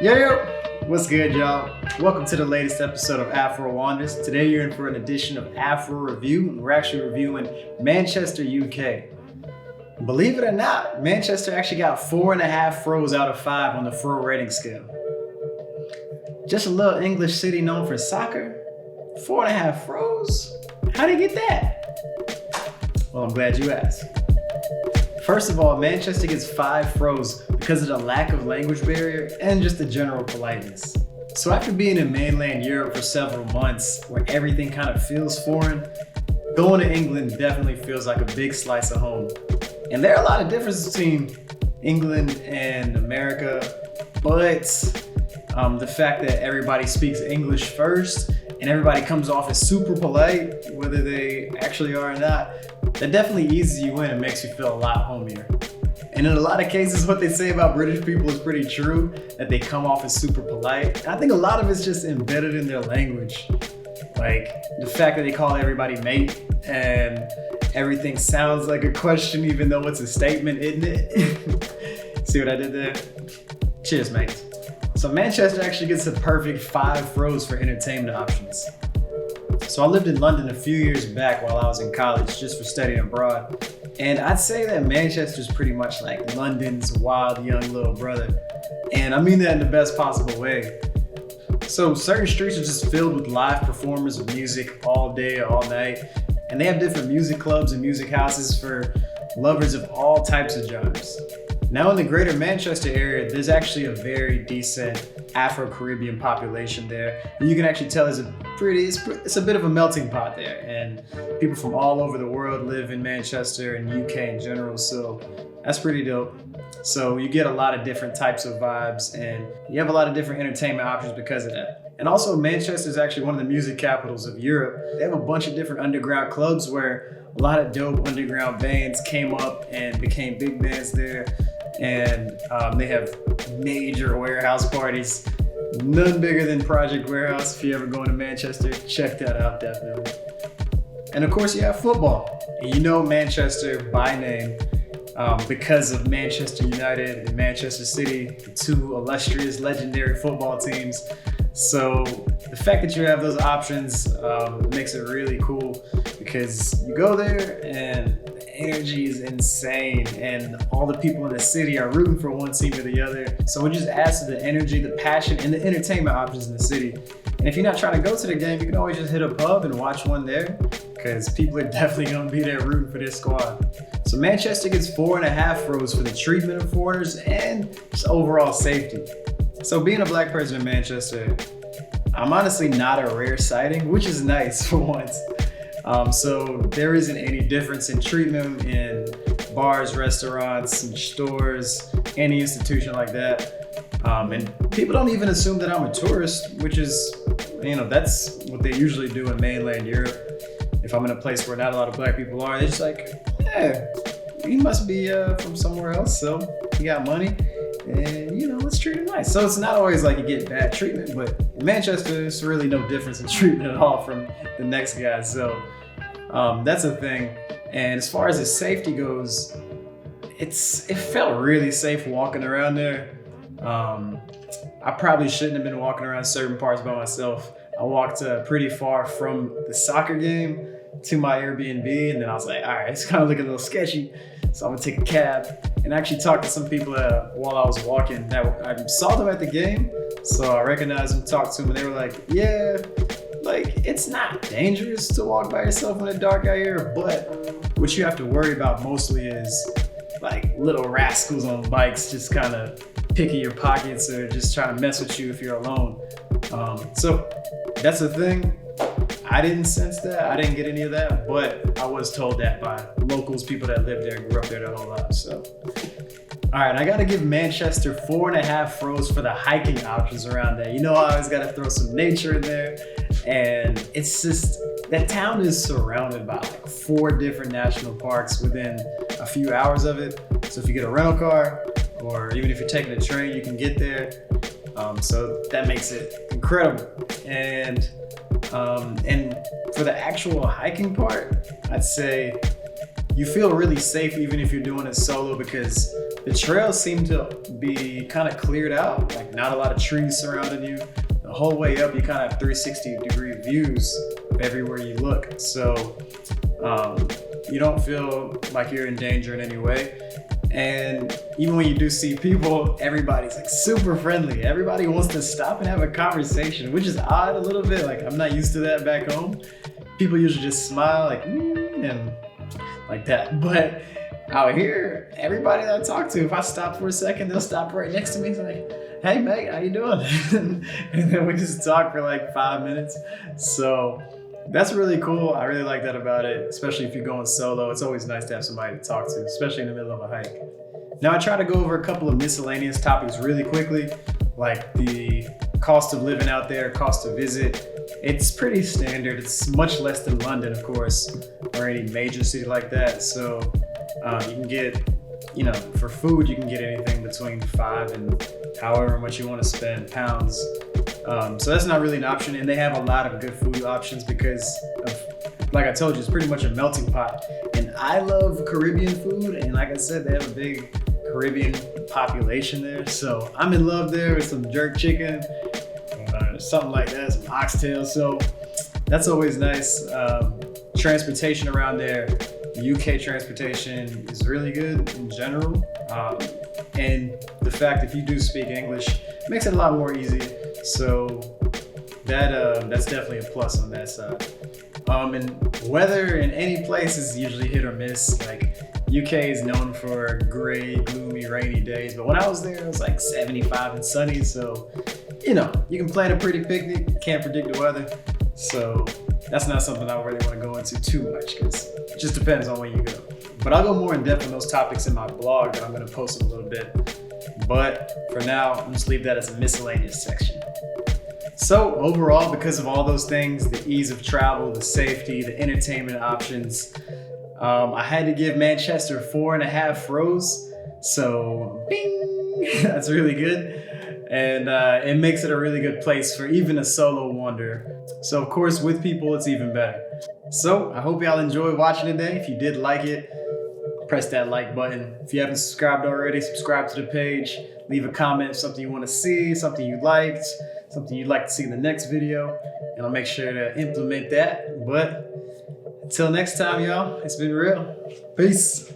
Yo, what's good, y'all? Welcome to the latest episode of Afro Wonders. Today you're in for an edition of Afro Review, and we're actually reviewing Manchester, UK. Believe it or not, Manchester actually got 4.5 Fros out of 5 on the Fro rating scale. Just a little English city known for soccer? 4.5 Fros? How'd he get that? Well, I'm glad you asked. First of all, Manchester gets 5 Fros because of the lack of language barrier and just the general politeness. So after being in mainland Europe for several months, where everything kind of feels foreign, going to England definitely feels like a big slice of home. And there are a lot of differences between England and America, but the fact that everybody speaks English first and everybody comes off as super polite, whether they actually are or not, that definitely eases you in and makes you feel a lot homier. And in a lot of cases, what they say about British people is pretty true, that they come off as super polite. And I think a lot of it's just embedded in their language. Like the fact that they call everybody mate and everything sounds like a question even though it's a statement, isn't it? See what I did there? Cheers, mate. So Manchester actually gets the perfect 5 Fros for entertainment options. So I lived in London a few years back while I was in college just for studying abroad. And I'd say that Manchester's pretty much like London's wild young little brother. And I mean that in the best possible way. So certain streets are just filled with live performers of music all day, all night. And they have different music clubs and music houses for lovers of all types of genres. Now in the greater Manchester area, there's actually a very decent Afro-Caribbean population there. And you can actually tell it's a bit of a melting pot there. And people from all over the world live in Manchester and UK in general, so that's pretty dope. So you get a lot of different types of vibes and you have a lot of different entertainment options because of that. And also Manchester is actually one of the music capitals of Europe. They have a bunch of different underground clubs where a lot of dope underground bands came up and became big bands there. And they have major warehouse parties, none bigger than Project Warehouse. If you ever go to Manchester, check that out definitely. And of course you have football. And you know Manchester by name because of Manchester United and Manchester City, the two illustrious, legendary football teams. So the fact that you have those options makes it really cool because you go there and the energy is insane and all the people in the city are rooting for one team or the other. So it just adds to the energy, the passion, and the entertainment options in the city. And if you're not trying to go to the game, you can always just hit a pub and watch one there because people are definitely going to be there rooting for their squad. So Manchester gets 4.5 Fros for the treatment of foreigners and just overall safety. So being a black person in Manchester, I'm honestly not a rare sighting, which is nice for once. So there isn't any difference in treatment in bars, restaurants, and stores, any institution like that. And people don't even assume that I'm a tourist, which is, that's what they usually do in mainland Europe. If I'm in a place where not a lot of black people are, they're just like, he must be from somewhere else, so he got money. And let's treat him nice. So it's not always like you get bad treatment, but in Manchester, there's really no difference in treatment at all from the next guy. So that's a thing. And as far as the safety goes, it felt really safe walking around there. I probably shouldn't have been walking around certain parts by myself. I walked pretty far from the soccer game to my Airbnb, and then I was like, all right, it's kind of looking a little sketchy. So I'm gonna take a cab and actually talk to some people while I was walking that I saw them at the game. So I recognized them, talked to them, and they were like, yeah, like it's not dangerous to walk by yourself in the dark out here, but what you have to worry about mostly is like little rascals on bikes just kind of picking your pockets or just trying to mess with you if you're alone. So that's the thing. I didn't sense that. I didn't get any of that, but I was told that by locals, people that lived there and grew up there their whole lives. So, all right, I got to give Manchester 4.5 Fros for the hiking options around there. I always got to throw some nature in there. And it's just, that town is surrounded by like 4 different national parks within a few hours of it. So if you get a rental car or even if you're taking a train, you can get there. So that makes it incredible. And for the actual hiking part, I'd say you feel really safe even if you're doing it solo, because the trails seem to be kind of cleared out, like not a lot of trees surrounding you. The whole way up, you kind of have 360-degree views of everywhere you look. So you don't feel like you're in danger in any way. And even when you do see people, everybody's like super friendly. Everybody wants to stop and have a conversation, which is odd a little bit. Like, I'm not used to that back home. People usually just smile like, and like that. But out here, everybody that I talk to, if I stop for a second, they'll stop right next to me. It's like, hey mate, how you doing? And then we just talk for like 5 minutes. So that's really cool. I really like that about it, especially if you're going solo. It's always nice to have somebody to talk to, especially in the middle of a hike. Now I try to go over a couple of miscellaneous topics really quickly, like the cost of living out there, cost to visit. It's pretty standard. It's much less than London, of course, or any major city like that. So you can get, for food, you can get anything between $5 and however much you want to spend pounds. So that's not really an option, and they have a lot of good food options because of, like I told you, it's pretty much a melting pot. And I love Caribbean food, and like I said, they have a big Caribbean population there. So I'm in love there with some jerk chicken, something like that, some oxtail. So that's always nice. Transportation around there, UK transportation is really good in general. And the fact if you do speak English makes it a lot more easy. So that's definitely a plus on that side. And weather in any place is usually hit or miss. Like, UK is known for gray, gloomy, rainy days, but when I was there, it was like 75 and sunny. So, you can plan a pretty picnic, can't predict the weather. So that's not something I really want to go into too much, because it just depends on where you go. But I'll go more in depth on those topics in my blog that I'm going to post in a little bit. But for now, I'll just leave that as a miscellaneous section. So overall, because of all those things, the ease of travel, the safety, the entertainment options, I had to give Manchester 4.5 Fros. So bing, that's really good. And it makes it a really good place for even a solo wanderer. So of course, with people, it's even better. So I hope y'all enjoyed watching today. If you did like it, press that like button. If you haven't subscribed already, subscribe to the page. Leave a comment, something you want to see, something you liked, something you'd like to see in the next video, and I'll make sure to implement that. But until next time, y'all, it's been real. Peace.